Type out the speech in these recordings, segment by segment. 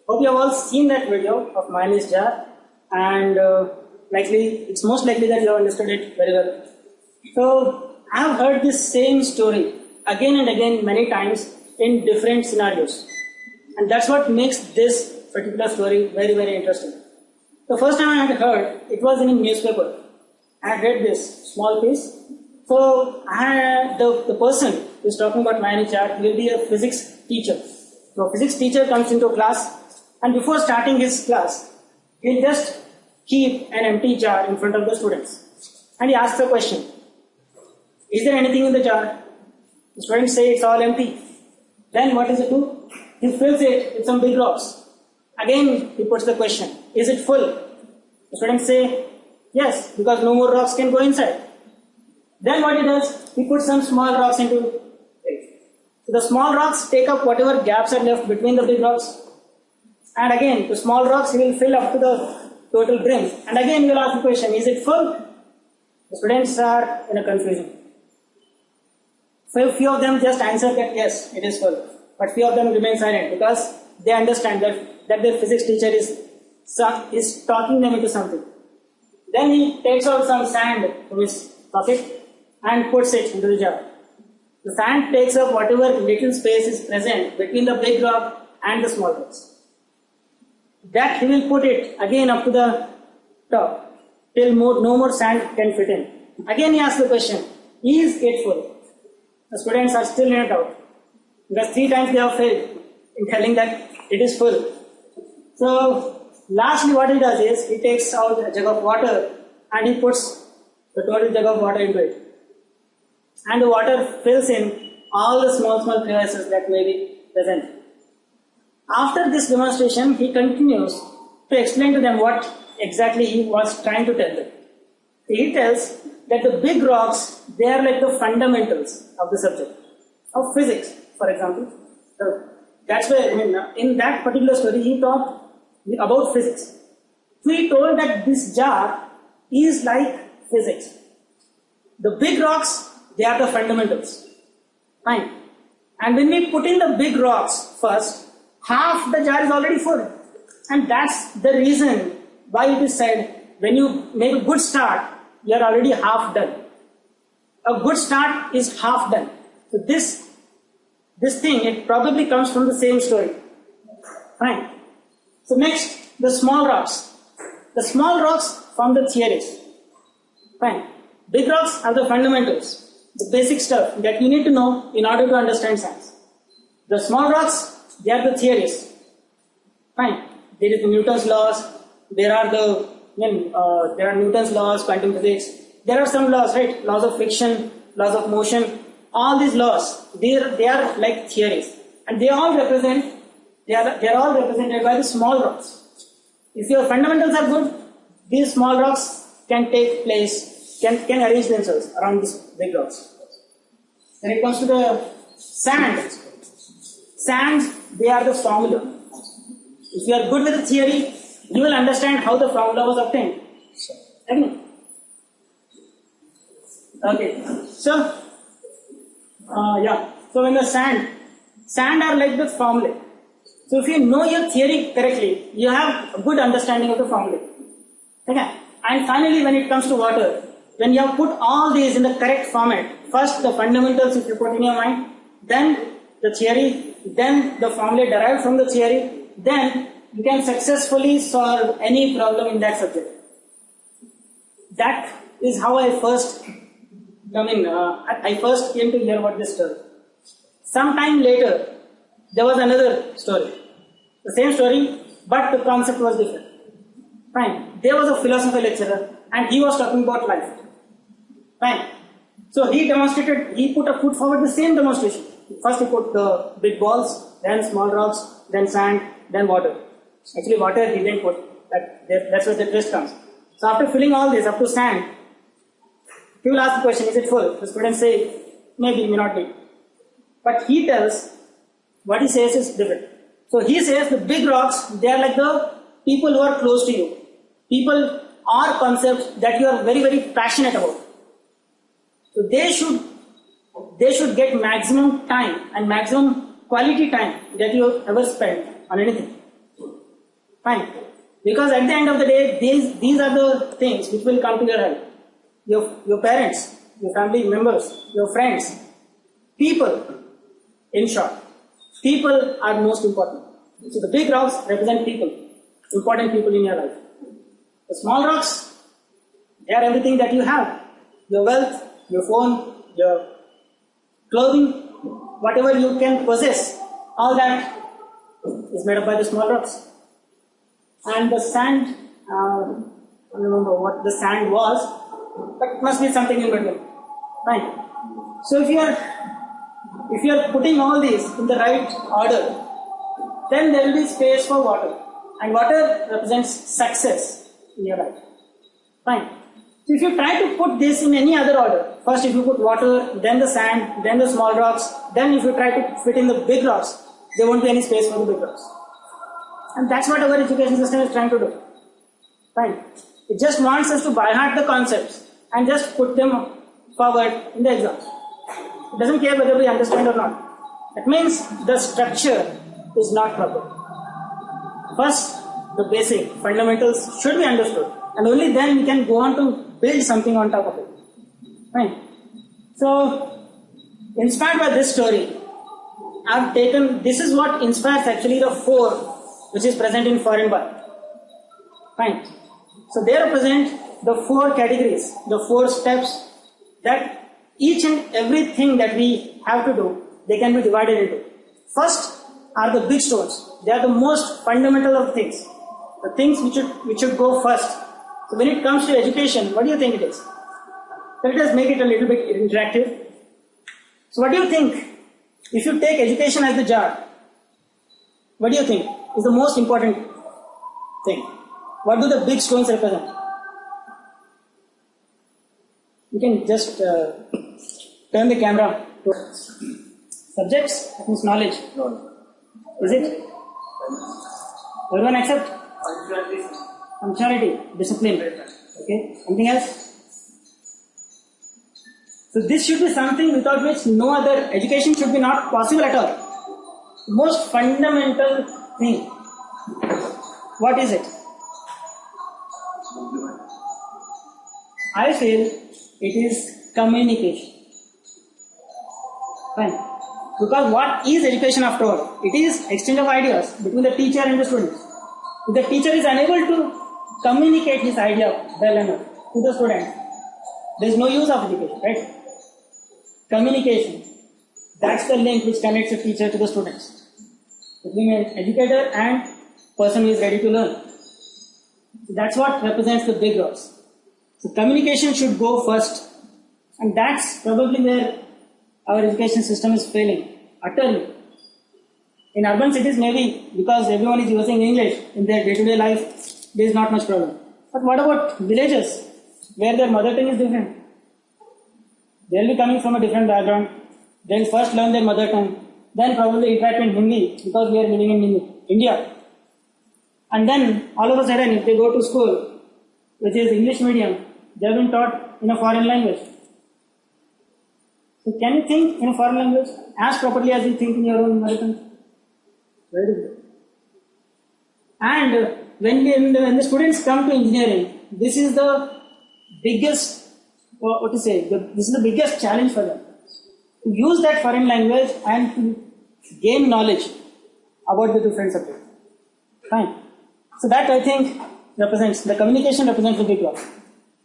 Hope you have all seen that video of mayonnaise jar, and it's most likely that you have understood it very well. So I have heard this same story again and again many times in different scenarios, and that's what makes this particular story very, very interesting. The first time I had heard, it was in a newspaper. I had read this small piece. So the person who is talking about mayonnaise jar will be a physics teacher. So a physics teacher comes into class, and before starting his class, he'll just keep an empty jar in front of the students. And he asks a question. Is there anything in the jar? The students say it's all empty. Then what does he do? He fills it with some big rocks. Again, he puts the question. Is it full? The students say yes, because no more rocks can go inside. Then what he does? He puts some small rocks into it. So the small rocks take up whatever gaps are left between the big rocks. And again, the small rocks he will fill up to the total brim. And again, he will ask the question, is it full? The students are in a confusion. So few of them just answer that yes, it is full. But few of them remain silent because they understand that their physics teacher is talking them into something. Then he takes out some sand from his pocket and puts it into the jar. The sand takes up whatever little space is present between the big rock and the small rocks. That he will put it again up to the top till no more sand can fit in. Again he asks the question, is it full? The students are still in doubt because 3 times they have failed in telling that it is full. So lastly what he does is he takes out a jug of water and he puts the total jug of water into it. And the water fills in all the small crevices that may be present. After this demonstration, he continues to explain to them what exactly he was trying to tell them. He tells that the big rocks, they are like the fundamentals of the subject, of physics, for example. That's where, in that particular story, he talked about physics. So he told that this jar is like physics. The big rocks, they are the fundamentals. Fine. And when we put in the big rocks first, half the jar is already full. And that's the reason why it is said, when you make a good start, you are already half done. A good start is half done. So this thing, it probably comes from the same story. Fine. So next, the small rocks. The small rocks form the theories. Fine. Big rocks are the fundamentals, the basic stuff that you need to know in order to understand science. The small rocks, they are the theories. Fine. There is Newton's laws. There are Newton's laws, quantum physics. There are some laws, right? Laws of friction, laws of motion. All these laws, they are like theories, and they are all represented by the small rocks. If your fundamentals are good, these small rocks can take place, can arrange themselves around these big rocks. When it comes to the sands, they are the formula. If you are good with the theory, you will understand how the formula was obtained. Okay. So, So when the sand are like the formula. So if you know your theory correctly, you have a good understanding of the formula. Okay. And finally, when it comes to water, when you have put all these in the correct format, first the fundamentals if you put in your mind, then the theory, then the formula derived from the theory, then you can successfully solve any problem in that subject. That is how I first came to hear about this story. Sometime later, there was another story. The same story, but the concept was different. Fine. There was a philosophy lecturer and he was talking about life. Fine. So he put forward the same demonstration. First he put the big balls, then small rocks, then sand, then water. Actually water he didn't put. That's where the twist comes. So after filling all this up to sand, he will ask the question, is it full? The students say, maybe, may not be. But he tells, what he says is different. So he says the big rocks, they are like the people who are close to you. People or concepts that you are very, very passionate about. So they should get maximum time and maximum quality time that you have ever spent on anything. Fine. Because at the end of the day, these are the things which will come to your help. Your parents, your family members, your friends, people, in short. People are most important. So the big rocks represent people, important people in your life. The small rocks, they are everything that you have. Your wealth, your phone, your clothing, whatever you can possess, all that is made up by the small rocks. And the sand, I don't remember what the sand was, but it must be something in between. Fine. So if you are putting all these in the right order, then there will be space for water. And water represents success in your life. Fine. So if you try to put this in any other order, first if you put water, then the sand, then the small rocks, then if you try to fit in the big rocks, there won't be any space for the big rocks. And that's what our education system is trying to do. Fine. It just wants us to by heart the concepts and just put them forward in the exams. It doesn't care whether we understand or not. That means the structure is not proper. First, the basic fundamentals should be understood, and only then we can go on to build something on top of it. Right? So, inspired by this story, I've taken, this is what inspires actually the four which is present in foreign bar. Fine. So they represent the four categories, the four steps that each and everything that we have to do, they can be divided into. First are the big stones. They are the most fundamental of things. The things which should go first. So when it comes to education, what do you think it is? Let us make it a little bit interactive. So what do you think? If you take education as the jar, what do you think is the most important thing? What do the big stones represent? You can just turn the camera to subjects, that means knowledge. Is it? Everyone accept? Punctuality, discipline. Okay, anything else? So this should be something without which no other education should be not possible at all. Most fundamental thing. What is it? I feel it is communication. Fine. Because what is education after all? It is exchange of ideas between the teacher and the students. If the teacher is unable to communicate his idea well enough to the student, there is no use of education, right? Communication. That's the link which connects the teacher to the students. Between an educator and person who is ready to learn. So that's what represents the big rocks. So communication should go first. And that's probably where our education system is failing utterly. In urban cities maybe because everyone is using English in their day-to-day life, there is not much problem. But what about villages where their mother tongue is different? They will be coming from a different background. They will first learn their mother tongue, then probably interact in Hindi because we are living in India. And then all of a sudden if they go to school, which is English medium, they have been taught in a foreign language. So can you think in a foreign language as properly as you think in your own mother tongue? Very good. And when the students come to engineering, this is the biggest, this is the biggest challenge for them. To use that foreign language and to gain knowledge about the different subjects. Fine. So that I think represents, the communication represents the big rock.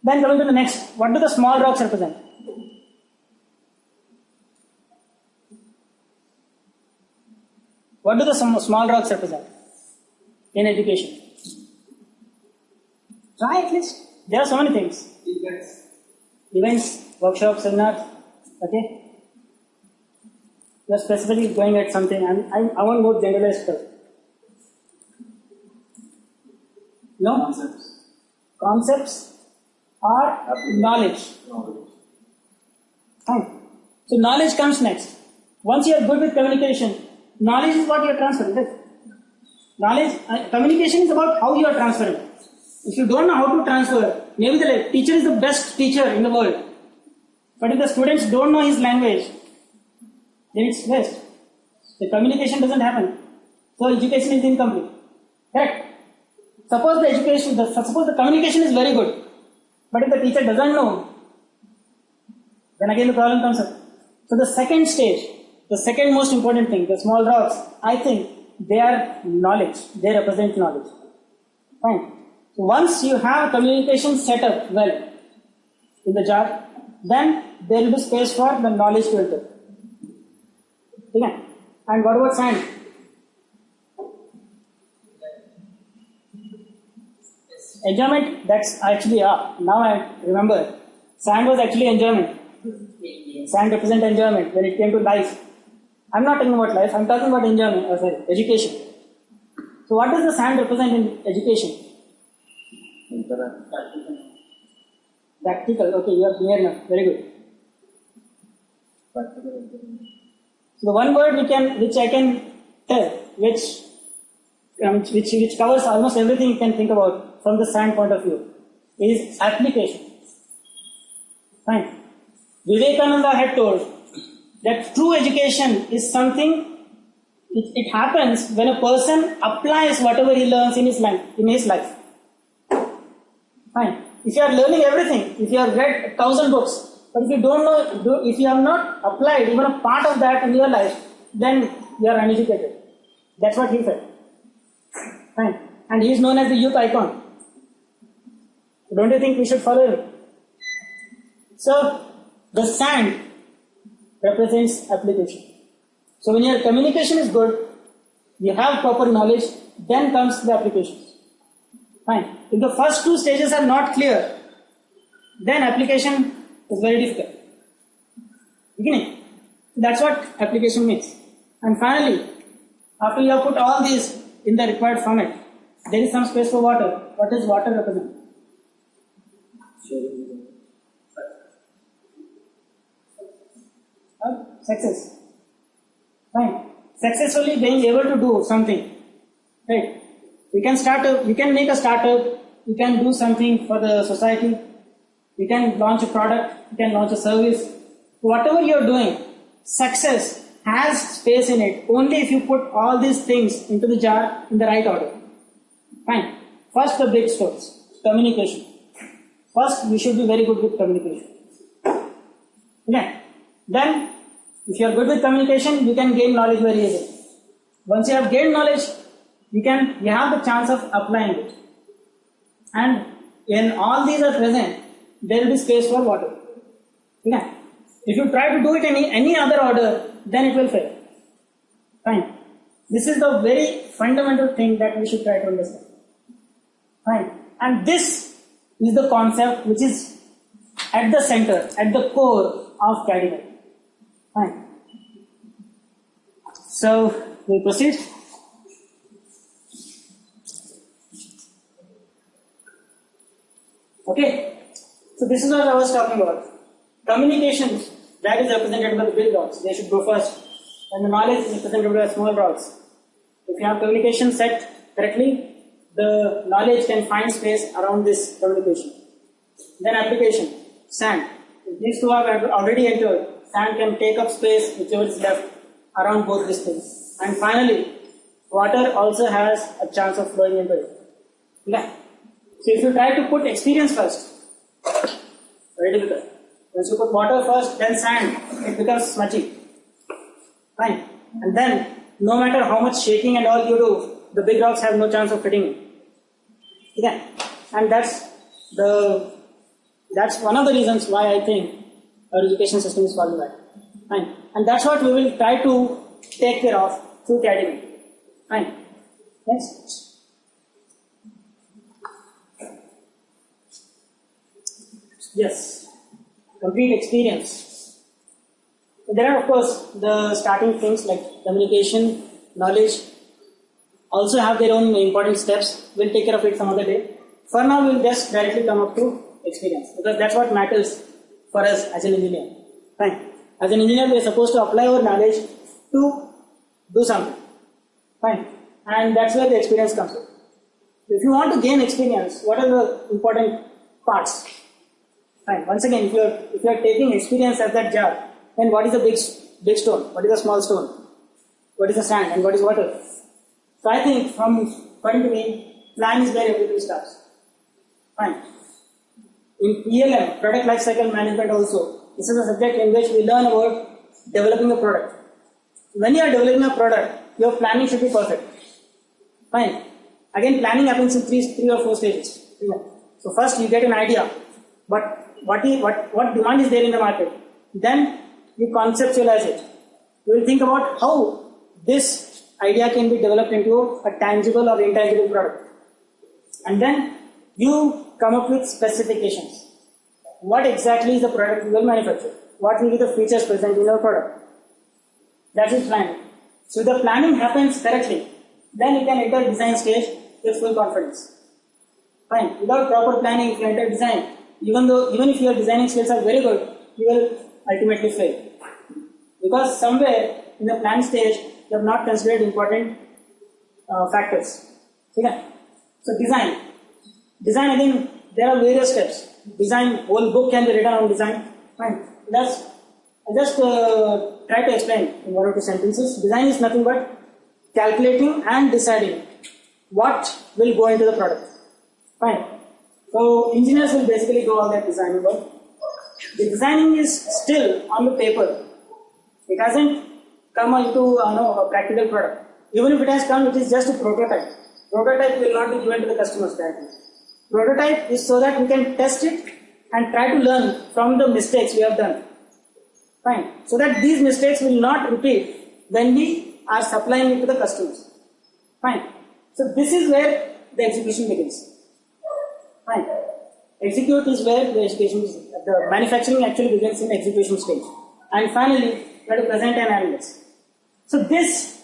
Then coming to the next, what do the small rocks represent? What do the small rocks represent in education? Try at least. There are so many things. Events, workshops, seminars. Okay. You are specifically going at something, and I won't go generalized stuff. No? Concepts or knowledge. Fine. So knowledge comes next. Once you are good with communication, knowledge is what you are transferring. Right? Knowledge, communication is about how you are transferring. If you don't know how to transfer, maybe the teacher is the best teacher in the world. But if the students don't know his language, then it's waste. The communication doesn't happen. So education is incomplete. Correct? Suppose the communication is very good, but if the teacher doesn't know, then again the problem comes up. So the second stage, the second most important thing, the small rocks, I think they are knowledge. They represent knowledge. Fine. So once you have communication set up well in the jar, then there will be space for the knowledge to enter. Okay. And what about sand? Enjoyment, that's actually now I remember. Sand was actually enjoyment. Sand represents enjoyment when it came to life. I'm not talking about life, I'm talking about enjoyment, education. So what does the sand represent in education? Practical, okay, you are clear now, very good. So the one word which I can tell, which covers almost everything you can think about from the sand point of view, is application. Fine. Vivekananda had told that true education is something, it happens when a person applies whatever he learns in his life. Fine. If you are learning everything, if you have read 1,000 books, but if you don't know, if you have not applied even a part of that in your life, then you are uneducated. That's what he said. Fine. And he is known as the youth icon. Don't you think we should follow him? So, the sand represents application. So when your communication is good, you have proper knowledge, then comes the application. Fine. If the first two stages are not clear, then application is very difficult. Beginning. That's what application means. And finally, after you have put all these in the required format, there is some space for water. What does water represent? Success. Fine. Successfully being able to do something. Right. We can make a startup, we can do something for the society, we can launch a product, we can launch a service. Whatever you are doing, success has space in it only if you put all these things into the jar in the right order. Fine. First, the big steps. Communication. First, you should be very good with communication. Okay. Then, if you are good with communication, you can gain knowledge very easily. Once you have gained knowledge, you have the chance of applying it. And when all these are present, there will be space for water. Okay. If you try to do it in any other order, then it will fail. Fine. This is the very fundamental thing that we should try to understand. Fine. And this is the concept which is at the center, at the core of CADiMate. Fine. So, we proceed. Okay. So, this is what I was talking about. Communications, that is represented by the big dots. They should go first. And the knowledge is represented by small dots. If you have communication set correctly, the knowledge can find space around this communication. Then application, sand. If these two have already entered, sand can take up space whichever is left around both these things. And finally, water also has a chance of flowing into it. Yeah. So if you try to put experience first, very difficult. Once you put water first, then sand, it becomes smudgy. Fine. And then, no matter how much shaking and all you do, the big rocks have no chance of fitting in. Yeah. And that's one of the reasons why I think our education system is falling back. Fine. And that's what we will try to take care of through CADiMate. Fine. Next. Yes. Complete experience. There are, of course, the starting things like communication, knowledge, also have their own important steps. We'll take care of it some other day. For now, we'll just directly come up to experience, because that's what matters for us as an engineer. Fine. As an engineer, we are supposed to apply our knowledge to do something. Fine. And that's where the experience comes in. If you want to gain experience, what are the important parts? Fine. Once again, if you are taking experience as that jar, then what is the big stone? What is the small stone? What is the sand and what is water? So I think, according to me, plan is where everything starts. Fine. In PLM, product lifecycle management also, this is a subject in which we learn about developing a product. When you are developing a product, your planning should be perfect. Fine. Again, planning happens in three or four stages. So first you get an idea, but what demand is there in the market. Then you conceptualize it. You will think about how this idea can be developed into a tangible or intangible product. And then you come up with specifications. What exactly is the product you will manufacture? What will be the features present in your product? That is planning. So if the planning happens correctly, then you can enter design stage with full confidence. Fine. Without proper planning, if you enter design, even if your designing skills are very good, you will ultimately fail. Because somewhere in the plan stage, you have not considered important factors. Okay? So design. Design, again, there are various steps. Design, whole book can be written on design. Fine. I'll just try to explain in one or two sentences. Design is nothing but calculating and deciding what will go into the product. Fine. So engineers will basically do all that designing work. The designing is still on the paper. It hasn't come into a practical product. Even if it has come, it is just a prototype. Prototype will not be given to the customers directly. Prototype is so that we can test it and try to learn from the mistakes we have done. Fine. So that these mistakes will not repeat when we are supplying it to the customers. Fine. So this is where the execution begins. Fine. Execute is where the manufacturing actually begins in execution stage. And finally, we have to present and analyze. So this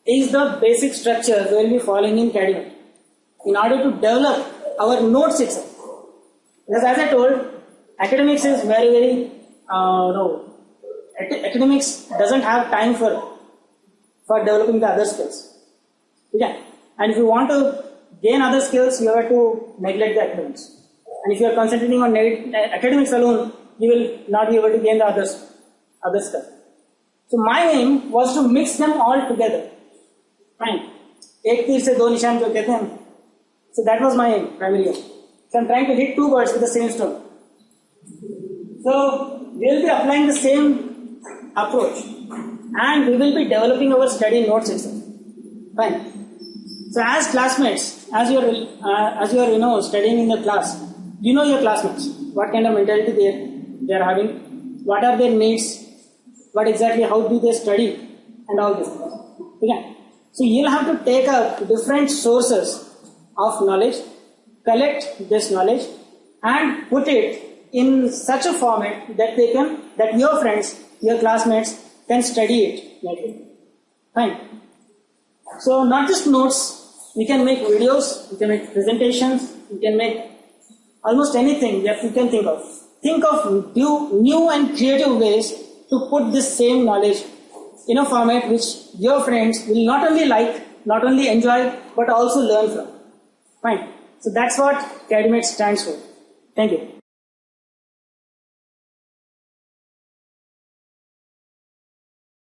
is the basic structure we will be following in CADiMate in order to develop our notes itself. Because as I told, academics is very academics doesn't have time for developing the other skills. Okay? And if you want to gain other skills, you have to neglect the academics. And if you are concentrating on academics alone, you will not be able to gain the other stuff. So my aim was to mix them all together. Fine. एक तीर से दो निशान जो कहते हैं. So that was my aim, primarily. So I'm trying to hit two birds with the same stone. So we will be applying the same approach, and we will be developing our study notes itself. Fine. So as classmates, as you are studying in the class, you know your classmates, what kind of mentality they are having, what are their needs, what exactly, how do they study, and all this. Okay. So you'll have to take up different sources of knowledge, collect this knowledge, and put it in such a format that that your friends, your classmates can study it. Fine. So not just notes, we can make videos, we can make presentations, we can make almost anything that you can think of. Think of new and creative ways to put this same knowledge in a format which your friends will not only like, not only enjoy, but also learn from. Fine. So that's what CADiMate stands for. Thank you.